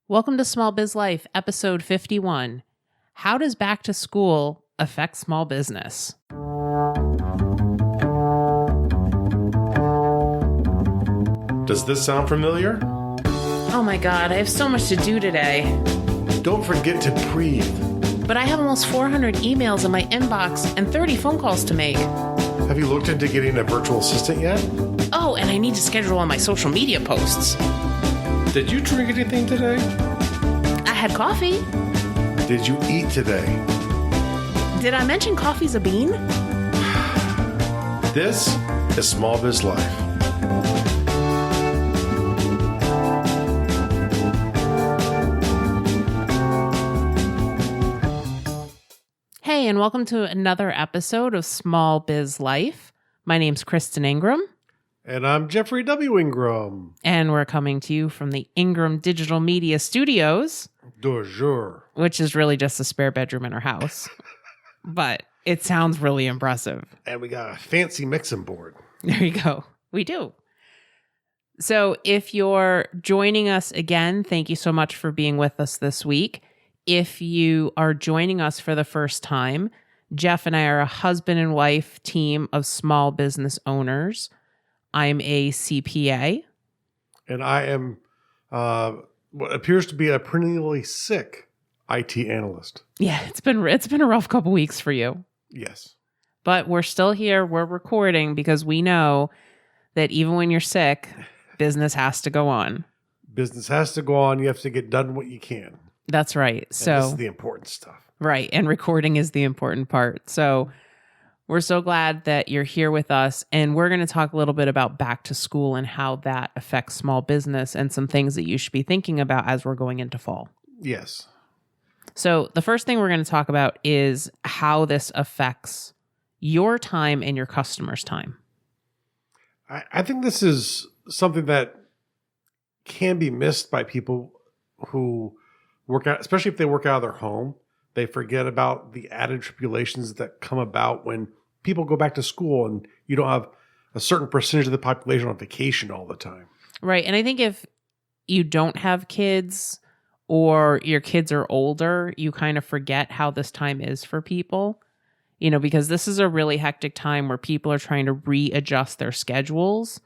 Welcome to Small Biz Life, episode 51. How does back to school affect small business? Does this sound familiar? Oh my God, I have so much to do today. Don't forget to breathe. But I have almost 400 emails in my inbox and 30 phone calls to make. Have you looked into getting a virtual assistant yet? Oh, and I need to schedule all my social media posts. Did you drink anything today? I had coffee. Did you eat today? Did I mention coffee's a bean? This is Small Biz Life. Hey, and welcome to another episode of Small Biz Life. My name's Kristen Ingram. And I'm Jeffrey W. Ingram. And we're coming to you from the Ingram Digital Media Studios. Du jour. Which is really just a spare bedroom in our house. But it sounds really impressive. And we got a fancy mixing board. There you go. We do. So if you're joining us again, thank you so much for being with us this week. If you are joining us for the first time, Jeff and I are a husband and wife team of small business owners. I'm a CPA. And I am what appears to be a perennially sick IT analyst. Yeah, it's been a rough couple weeks for you. Yes. But we're still here. We're recording because we know that even when you're sick, business has to go on. Business has to go on. You have to get done what you can. That's right. And So this is the important stuff. Right. And recording is the important part. So we're so glad that you're here with us. And we're going to talk a little bit about back to school and how that affects small business and some things that you should be thinking about as we're going into fall. Yes. So the first thing we're going to talk about is how this affects your time and your customers' time. I think this is something that can be missed by people who work out, especially if they work out of their home. They forget about the added tribulations that come about when people go back to school and you don't have a certain percentage of the population on vacation all the time. Right. And I think if you don't have kids or your kids are older, you kind of forget how this time is for people, because this is a really hectic time where people are trying to readjust their schedules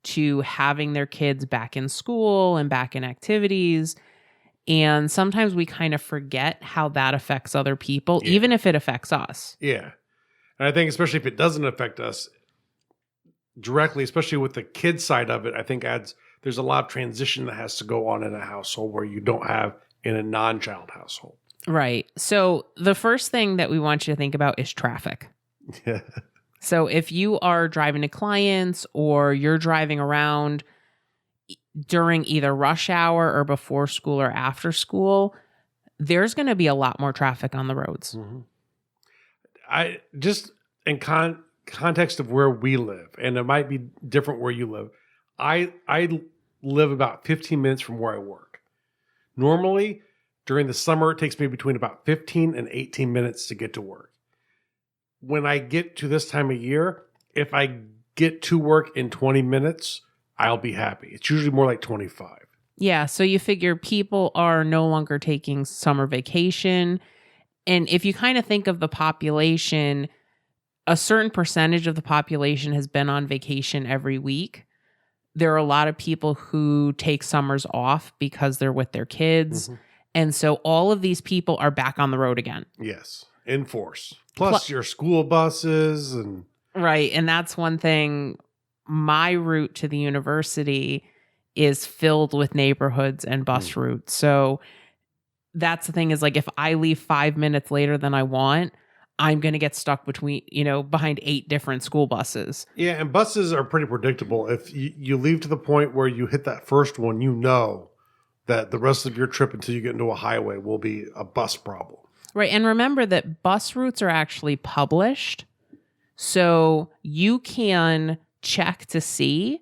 to having their kids back in school and back in activities. And sometimes we kind of forget how that affects other people, even if it affects us. Yeah. And I think especially if it doesn't affect us directly, especially with the kid side of it, I think there's a lot of transition that has to go on in a household where you don't have in a non-child household. Right. So the first thing that we want you to think about is traffic. Yeah. So if you are driving to clients or you're driving around during either rush hour or before school or after school, there's going to be a lot more traffic on the roads. Mm-hmm. I just in context of where we live, and it might be different where you live. I live about 15 minutes from where I work. Normally, during the summer, it takes me between about 15 and 18 minutes to get to work. When I get to this time of year, if I get to work in 20 minutes, I'll be happy. It's usually more like 25. Yeah. So you figure people are no longer taking summer vacation. And if you kind of think of the population, a certain percentage of the population has been on vacation every week. There are a lot of people who take summers off because they're with their kids. Mm-hmm. And so all of these people are back on the road again. Yes. In force. Plus your school buses and... Right. And that's one thing. My route to the university is filled with neighborhoods and bus routes. So that's the thing is like, if I leave 5 minutes later than I want, I'm going to get stuck behind 8 different school buses. Yeah. And buses are pretty predictable. If you leave to the point where you hit that first one, you know that the rest of your trip until you get into a highway will be a bus problem. Right. And remember that bus routes are actually published. So you can check to see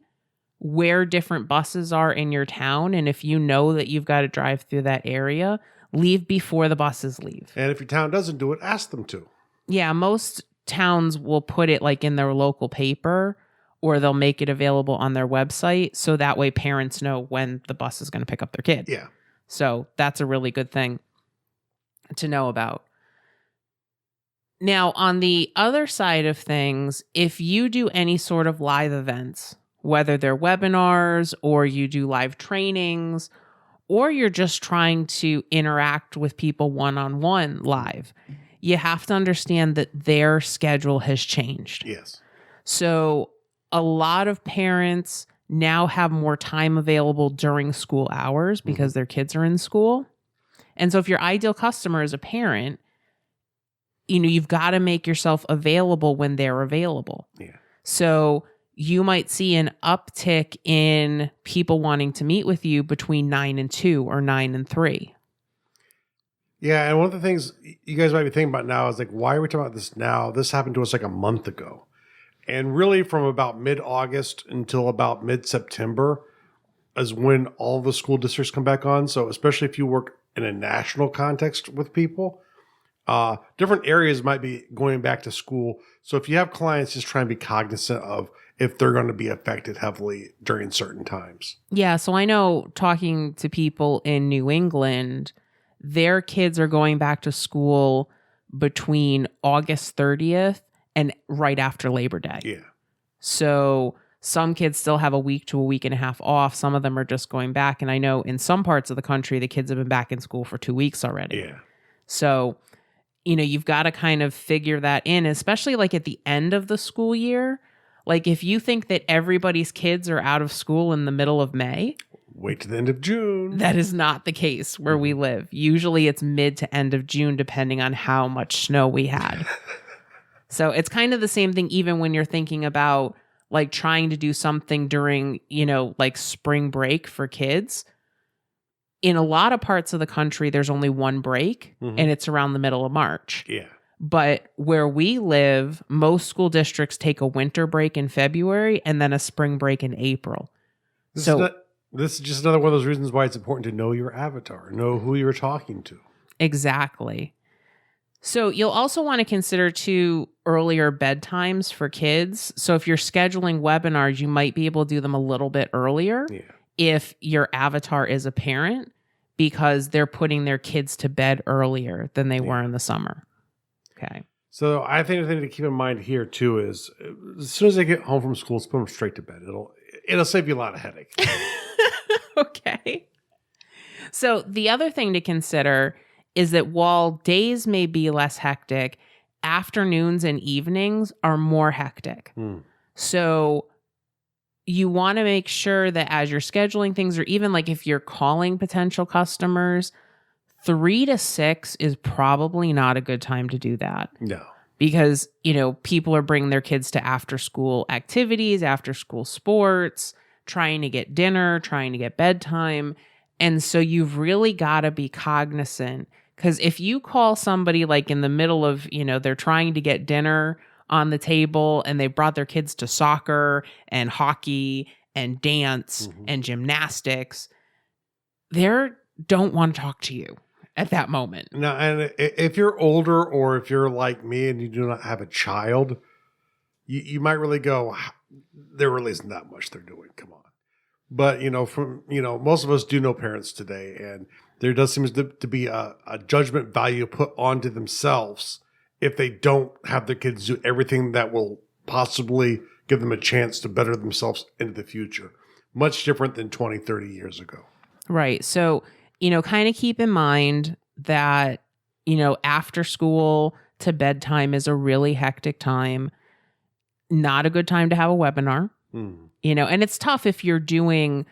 where different buses are in your town. And if you know that you've got to drive through that area, leave before the buses leave. And if your town doesn't do it, ask them to. Yeah, most towns will put it like in their local paper or they'll make it available on their website. So that way parents know when the bus is going to pick up their kid. Yeah. So that's a really good thing to know about. Now, on the other side of things, if you do any sort of live events, whether they're webinars or you do live trainings, or you're just trying to interact with people one-on-one live, you have to understand that their schedule has changed. Yes. So a lot of parents now have more time available during school hours because their kids are in school. And so if your ideal customer is a parent, you've got to make yourself available when they're available. Yeah. So you might see an uptick in people wanting to meet with you between 9 and 2 or 9 and 3. Yeah, and one of the things you guys might be thinking about now is like, why are we talking about this now? This happened to us like a month ago. And really from about mid-August until about mid-September is when all the school districts come back on. So especially if you work in a national context with people, different areas might be going back to school. So if you have clients, just try and be cognizant of if they're going to be affected heavily during certain times. Yeah, so I know talking to people in New England, their kids are going back to school between August 30th and right after Labor Day. Yeah. So some kids still have a week to a week and a half off. Some of them are just going back. And I know in some parts of the country, the kids have been back in school for 2 weeks already. Yeah. So, you've got to kind of figure that in, especially like at the end of the school year. Like if you think that everybody's kids are out of school in the middle of May, wait to the end of June. That is not the case where we live. Usually it's mid to end of June, depending on how much snow we had. So it's kind of the same thing, even when you're thinking about like trying to do something during, like spring break for kids. In a lot of parts of the country, there's only one break and it's around the middle of March. Yeah. But where we live, most school districts take a winter break in February and then a spring break in April. This is just another one of those reasons why it's important to know your avatar, know who you're talking to. Exactly. So you'll also want to consider too earlier bedtimes for kids. So if you're scheduling webinars, you might be able to do them a little bit earlier if your avatar is a parent, because they're putting their kids to bed earlier than they were in the summer. Okay. So I think the thing to keep in mind here too is as soon as they get home from school, put them straight to bed. It'll save you a lot of headache. Okay. So the other thing to consider is that while days may be less hectic, afternoons and evenings are more hectic. So you want to make sure that as you're scheduling things, or even like if you're calling potential customers, 3 to 6 is probably not a good time to do that. No. Because, people are bringing their kids to after school activities, after school sports, trying to get dinner, trying to get bedtime. And so you've really got to be cognizant, because if you call somebody like in the middle of, they're trying to get dinner on the table and they brought their kids to soccer and hockey and dance and gymnastics, they don't want to talk to you at that moment. Now, and if you're older or if you're like me and you do not have a child, you might really go, there really isn't that much they're doing. Come on. But, most of us do know parents today, and there does seem to be a judgment value put onto themselves if they don't have their kids do everything that will possibly give them a chance to better themselves into the future. Much different than 20, 30 years ago. Right. So, kind of keep in mind that, after school to bedtime is a really hectic time. Not a good time to have a webinar. And it's tough if you're doing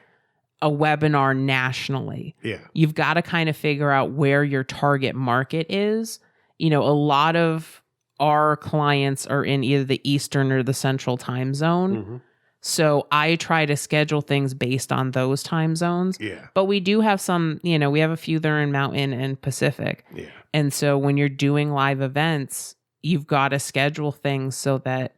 a webinar nationally. Yeah. You've got to kind of figure out where your target market is. A lot of our clients are in either the Eastern or the Central time zone. So I try to schedule things based on those time zones. Yeah. But we do have some, we have a few that are in Mountain and Pacific. Yeah. And so when you're doing live events, you've got to schedule things so that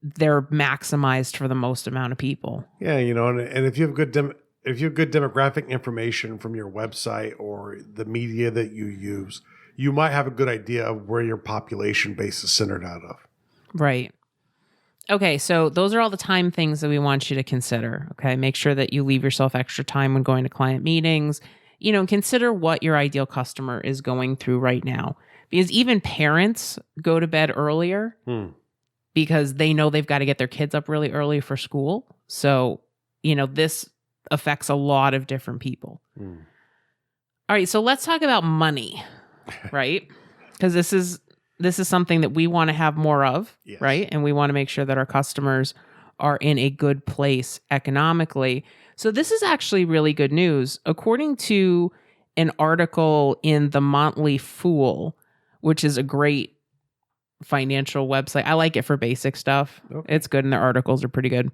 they're maximized for the most amount of people. Yeah, and if you have good demographic information from your website or the media that you use, you might have a good idea of where your population base is centered out of. Right. Okay, so those are all the time things that we want you to consider. Okay, make sure that you leave yourself extra time when going to client meetings. consider what your ideal customer is going through right now. Because even parents go to bed earlier because they know they've got to get their kids up really early for school. So, this affects a lot of different people. All right, so let's talk about money, right? Because this is something that we want to have more of, right? And we want to make sure that our customers are in a good place economically. So this is actually really good news. According to an article in the Motley Fool, which is a great financial website. I like it for basic stuff. Okay. It's good, and their articles are pretty good.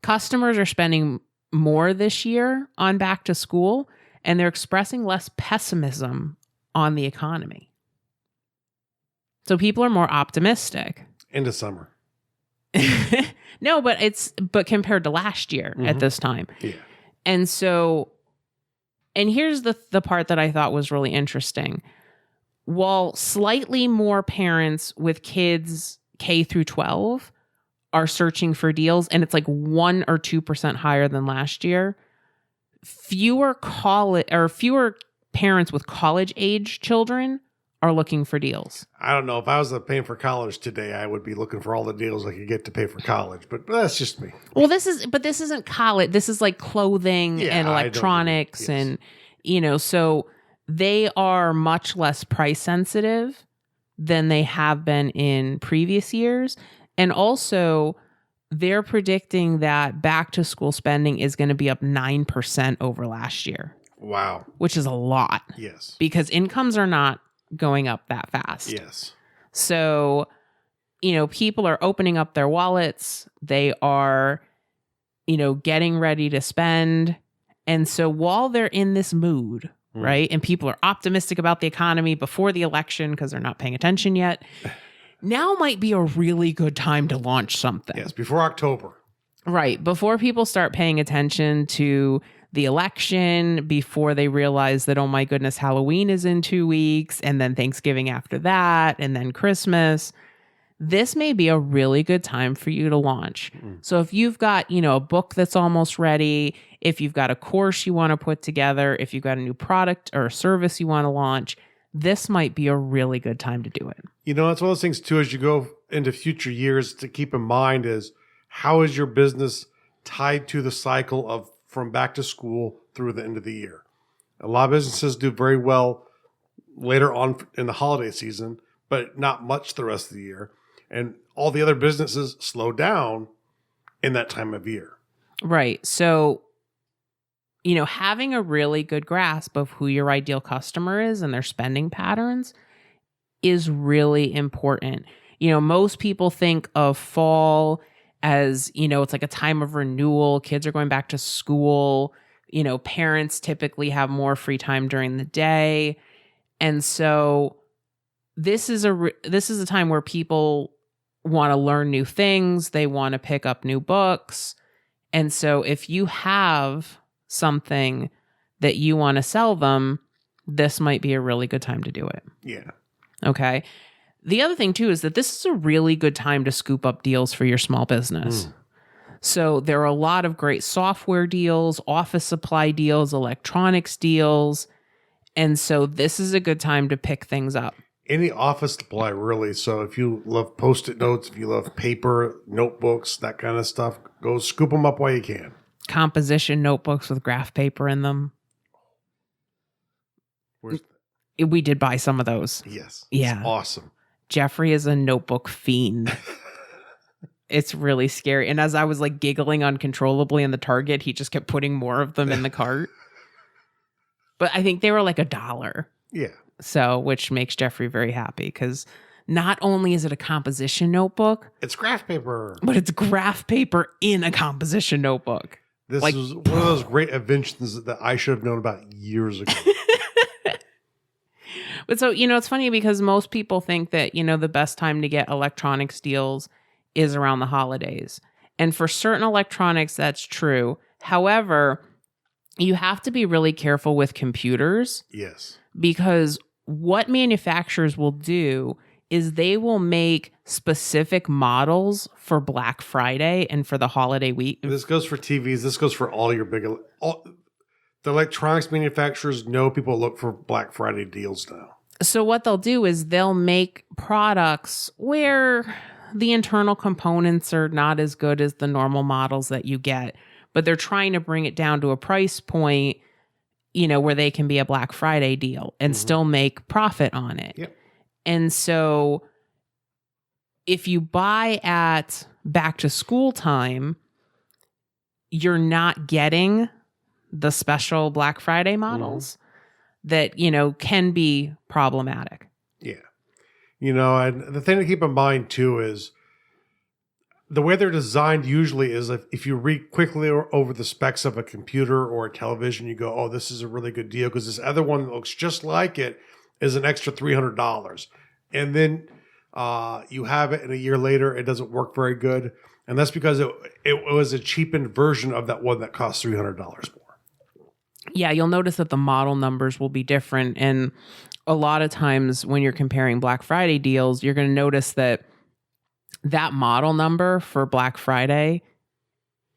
Customers are spending more this year on back to school, and they're expressing less pessimism on the economy. So people are more optimistic. Into summer. No, but compared to last year at this time. Yeah. And here's the part that I thought was really interesting. While slightly more parents with kids K through 12 are searching for deals, and it's like 1 or 2% higher than last year, fewer parents with college age children are looking for deals. I don't know. If I was paying for college today, I would be looking for all the deals I could get to pay for college. But that's just me. Well, this isn't college. This is like clothing and electronics and so they are much less price sensitive than they have been in previous years. And also, they're predicting that back to school spending is going to be up 9% over last year. Wow. Which is a lot. Yes. Because incomes are not going up that fast. Yes. So, people are opening up their wallets. They are, getting ready to spend. And so while they're in this mood, right, and people are optimistic about the economy before the election because they're not paying attention yet, now might be a really good time to launch something. Yes, before October. Right, before people start paying attention to the election, before they realize that, oh my goodness, Halloween is in 2 weeks, and then Thanksgiving after that, and then Christmas. This may be a really good time for you to launch. So if you've got, a book that's almost ready, if you've got a course you want to put together, if you've got a new product or a service you want to launch, this might be a really good time to do it. It's one of those things too, as you go into future years, to keep in mind is, how is your business tied to the cycle of from back to school through the end of the year? A lot of businesses do very well later on in the holiday season, but not much the rest of the year. And all the other businesses slow down in that time of year. Right. So, having a really good grasp of who your ideal customer is and their spending patterns is really important. Most people think of fall as, it's like a time of renewal. Kids are going back to school. Parents typically have more free time during the day. And so this is a time where people want to learn new things. They want to pick up new books. And so if you have something that you want to sell them, this might be a really good time to do it. Yeah. Okay. The other thing too is that this is a really good time to scoop up deals for your small business. So there are a lot of great software deals, office supply deals, electronics deals. And so this is a good time to pick things up. Any office supply, really. So if you love Post-it notes, if you love paper, notebooks, that kind of stuff, go scoop them up while you can. Composition notebooks with graph paper in them. Where's We did buy some of those. Yes. Yeah. It's awesome. Jeffrey is a notebook fiend. It's really scary. And as I was like giggling uncontrollably in the Target, he just kept putting more of them in the cart. But I think they were like $1. Yeah. So, which makes Jeffrey very happy because not only is it a composition notebook, it's graph paper, but it's graph paper in a composition notebook. This is one of those great inventions that I should have known about years ago. But so, it's funny because most people think that, the best time to get electronics deals is around the holidays. And for certain electronics, that's true. However, you have to be really careful with computers. Yes. Because what manufacturers will do is they will make specific models for Black Friday and for the holiday week. This goes for TVs. This goes for all your The electronics manufacturers know people look for Black Friday deals now. So what they'll do is they'll make products where the internal components are not as good as the normal models that you get, but they're trying to bring it down to a price point, where they can be a Black Friday deal and still make profit on it. Yep. And so if you buy at back to school time, you're not getting the special Black Friday models that, can be problematic. Yeah. And the thing to keep in mind too is the way they're designed usually is if you read quickly over the specs of a computer or a television, you go, oh, this is a really good deal because this other one that looks just like it is an extra $300. And then you have it and a year later, it doesn't work very good. And that's because it was a cheapened version of that one that cost $300 more. Yeah, you'll notice that the model numbers will be different. And a lot of times when you're comparing Black Friday deals, you're going to notice that model number for Black Friday,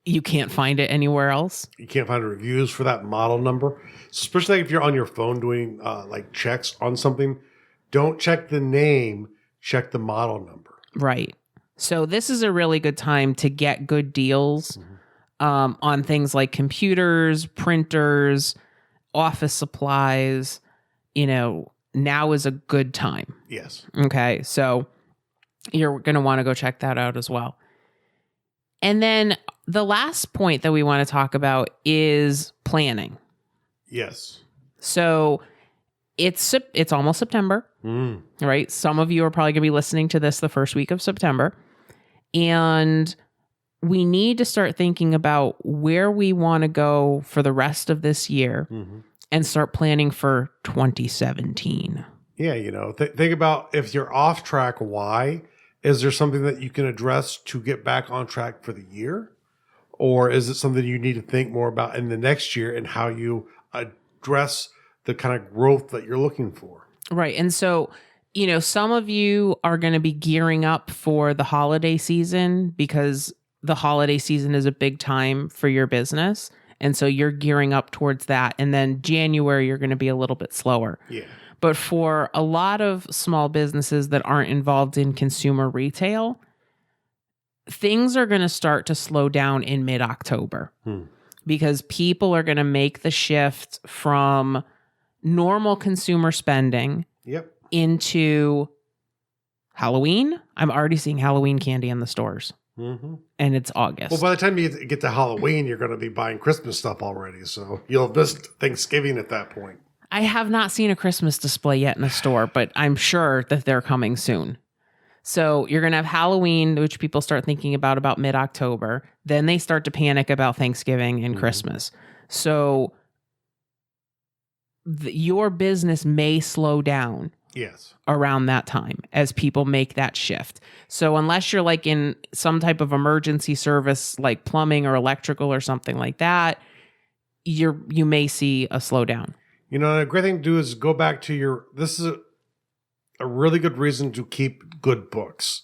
you can't find it anywhere else. You can't find reviews for that model number. Especially if you're on your phone doing like checks on something. Don't check the name, check the model number. Right. So this is a really good time to get good deals on things like computers, printers, office supplies. Now is a good time. Yes. Okay. So you're going to want to go check that out as well. And then the last point that we want to talk about is planning. Yes. So it's almost September, right? Some of you are probably going to be listening to this the first week of September. And we need to start thinking about where we want to go for the rest of this year and start planning for 2017. Yeah, think about if you're off track, why? Is there something that you can address to get back on track for the year? Or is it something you need to think more about in the next year and how you address the kind of growth that you're looking for? Right. And so, some of you are going to be gearing up for the holiday season because the holiday season is a big time for your business. And so you're gearing up towards that. And then January, you're going to be a little bit slower. Yeah. But for a lot of small businesses that aren't involved in consumer retail, things are going to start to slow down in mid-October because people are going to make the shift from normal consumer spending into Halloween. I'm already seeing Halloween candy in the stores. And it's August. Well, by the time you get to Halloween, you're going to be buying Christmas stuff already. So you'll have missed Thanksgiving at that point. I have not seen a Christmas display yet in a store, but I'm sure that they're coming soon. So you're going to have Halloween, which people start thinking about mid-October. Then they start to panic about Thanksgiving and Christmas. So your business may slow down around that time as people make that shift. So unless you're like in some type of emergency service like plumbing or electrical or something like that, you may see a slowdown. A great thing to do is go back to this is a really good reason to keep good books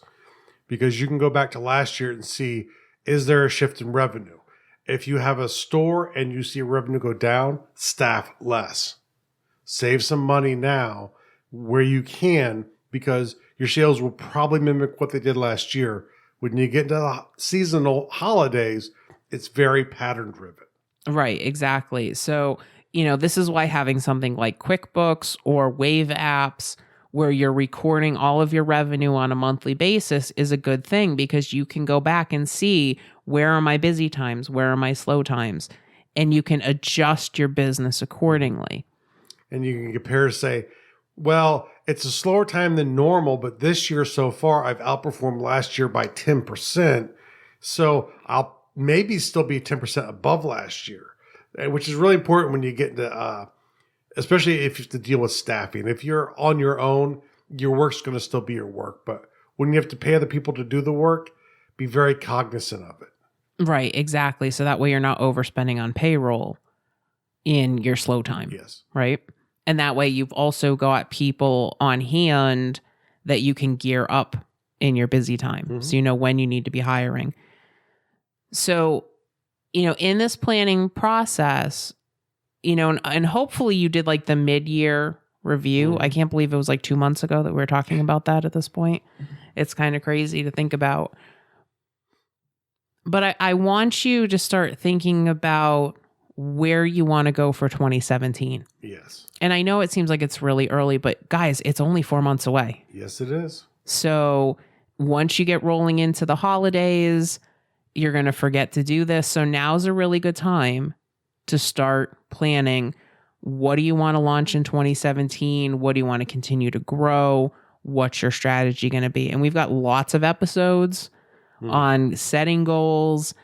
because you can go back to last year and see, is there a shift in revenue? If you have a store and you see revenue go down, staff less. Save some money now where you can because your sales will probably mimic what they did last year. When you get into the seasonal holidays, it's very pattern driven. Right, exactly. So, this is why having something like QuickBooks or Wave apps where you're recording all of your revenue on a monthly basis is a good thing because you can go back and see where are my busy times, where are my slow times, and you can adjust your business accordingly. And you can compare, say, well, it's a slower time than normal, but this year so far, I've outperformed last year by 10%. So I'll maybe still be 10% above last year, which is really important when you get into, especially if you have to deal with staffing. If you're on your own, your work's going to still be your work. But when you have to pay other people to do the work, be very cognizant of it. Right, exactly. So that way you're not overspending on payroll in your slow time. Yes. Right? And that way you've also got people on hand that you can gear up in your busy time. So you know when you need to be hiring. So, in this planning process, and hopefully you did like the mid-year review. I can't believe it was like 2 months ago that we were talking about that at this point. It's kind of crazy to think about. But I want you to start thinking about where you want to go for 2017. Yes. And I know it seems like it's really early, but guys, it's only 4 months away. Yes, it is. So once you get rolling into the holidays, you're going to forget to do this. So now's a really good time to start planning. What do you want to launch in 2017? What do you want to continue to grow? What's your strategy going to be? And we've got lots of episodes on setting goals.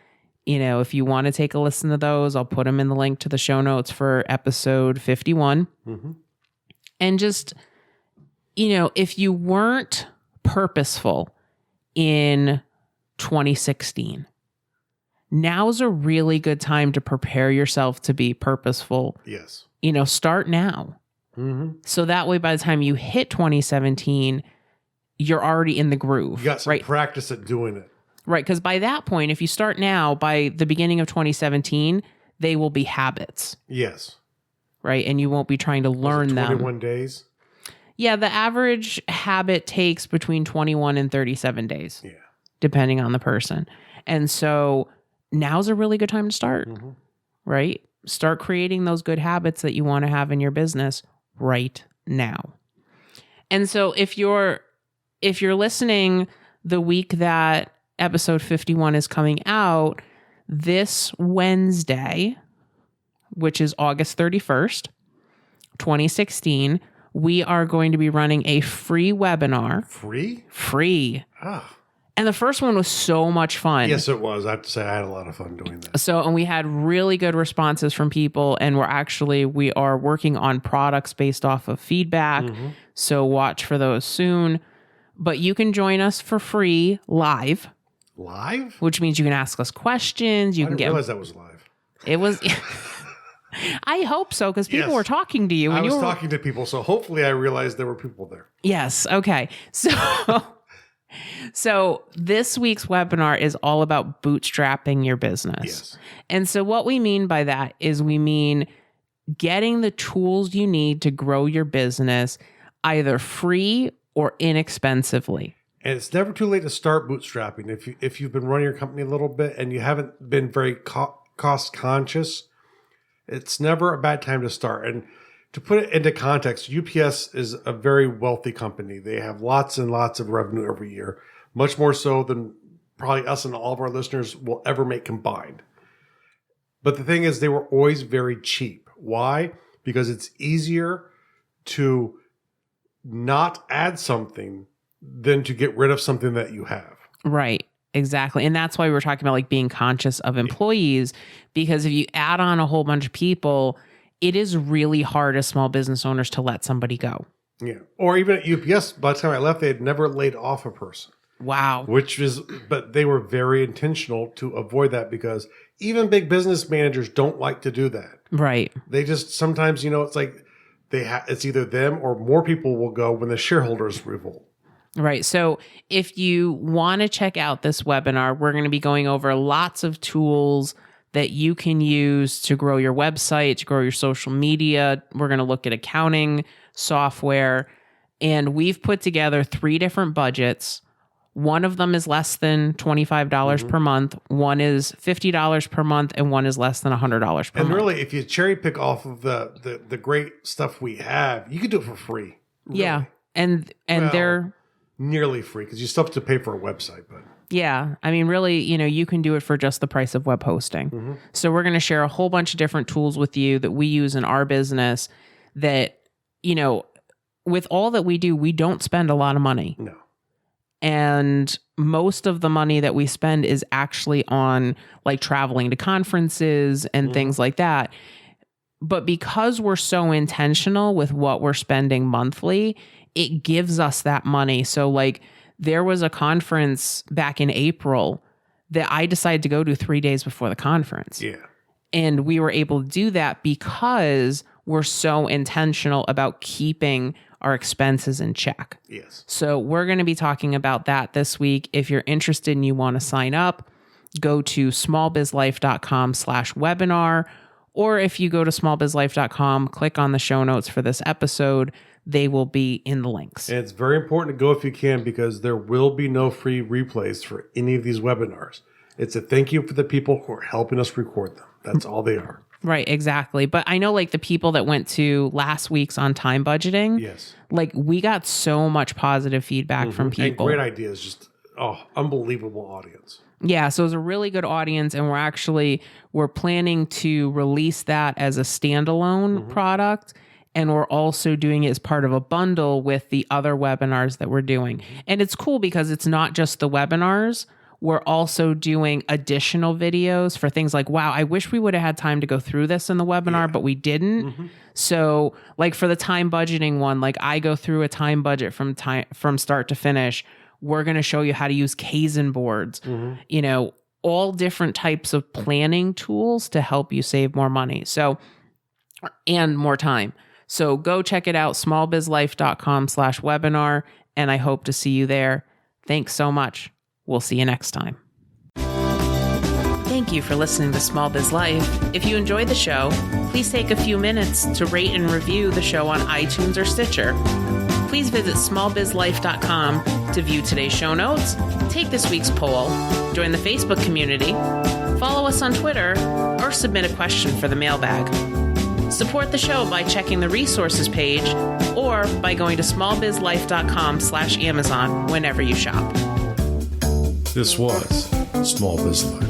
If you want to take a listen to those, I'll put them in the link to the show notes for episode 51. And just, if you weren't purposeful in 2016, now's a really good time to prepare yourself to be purposeful. Yes. Start now. So that way, by the time you hit 2017, you're already in the groove. You got some right? practice at doing it. Right. Because by that point, if you start now, by the beginning of 2017, they will be habits. Yes. Right. And you won't be trying to learn 21 them. 21 days? Yeah. The average habit takes between 21 and 37 days. Yeah. Depending on the person. And so now's a really good time to start. Right. Start creating those good habits that you want to have in your business right now. And so if you're listening the week that episode 51 is coming out, this Wednesday, which is August 31st, 2016, we are going to be running a free webinar. Free. Ah. And the first one was so much fun. Yes, it was. I have to say I had a lot of fun doing that. So, and we had really good responses from people, and we are working on products based off of feedback. So watch for those soon. But you can join us for free live. Live? Which means you can ask us questions. I didn't realize that was live. It was. I hope so, because people were talking to you. I was talking to people, so hopefully I realized there were people there. Yes. Okay. So this week's webinar is all about bootstrapping your business. Yes. And so what we mean by that is we mean getting the tools you need to grow your business either free or inexpensively. And it's never too late to start bootstrapping. If you've been running your company a little bit and you haven't been very cost conscious, it's never a bad time to start. And to put it into context, UPS is a very wealthy company. They have lots and lots of revenue every year, much more so than probably us and all of our listeners will ever make combined. But the thing is, they were always very cheap. Why? Because it's easier to not add something than to get rid of something that you have. Right. Exactly. And that's why we're talking about like being conscious of employees, because if you add on a whole bunch of people, it is really hard as small business owners to let somebody go. Yeah. Or even at UPS, by the time I left, they had never laid off a person. Wow. But they were very intentional to avoid that, because even big business managers don't like to do that. Right. They just sometimes, it's like it's either them or more people will go when the shareholders revolt. Right. So if you want to check out this webinar, we're going to be going over lots of tools that you can use to grow your website, to grow your social media. We're going to look at accounting software, and we've put together 3 different budgets. One of them is less than $25 per month. One is $50 per month, and one is less than $100 per month. And really, if you cherry pick off of the great stuff we have, you can do it for free. Really. Yeah. And they're nearly free, because you still have to pay for a website, but yeah, I mean, really, you can do it for just the price of web hosting. So we're going to share a whole bunch of different tools with you that we use in our business that, with all that we do, we don't spend a lot of money. No. And most of the money that we spend is actually on like traveling to conferences and things like that. But because we're so intentional with what we're spending monthly, it gives us that money. So like, there was a conference back in April that I decided to go to 3 days before the conference. Yeah. And we were able to do that because we're so intentional about keeping our expenses in check. Yes. So we're going to be talking about that this week. If you're interested and you want to sign up, go to smallbizlife.com/webinar, Or if you go to smallbizlife.com, click on the show notes for this episode, they will be in the links. And it's very important to go if you can, because there will be no free replays for any of these webinars. It's a thank you for the people who are helping us record them. That's all they are. Right, exactly. But I know like the people that went to last week's on time budgeting, Yes. like we got so much positive feedback from people. And great ideas. Just, unbelievable audience. Yeah, so it was a really good audience, and we're planning to release that as a standalone product, and we're also doing it as part of a bundle with the other webinars that we're doing. And it's cool because it's not just the webinars. We're also doing additional videos for things like, wow, I wish we would have had time to go through this in the webinar, but we didn't. So like for the time budgeting one, like I go through a time budget from start to finish. We're going to show you how to use Kaizen boards, you know, all different types of planning tools to help you save more money. So, and more time. So go check it out, smallbizlife.com/webinar. And I hope to see you there. Thanks so much. We'll see you next time. Thank you for listening to Small Biz Life. If you enjoyed the show, please take a few minutes to rate and review the show on iTunes or Stitcher. Please visit smallbizlife.com to view today's show notes, take this week's poll, join the Facebook community, follow us on Twitter, or submit a question for the mailbag. Support the show by checking the resources page or by going to smallbizlife.com/Amazon whenever you shop. This was Small Biz Life.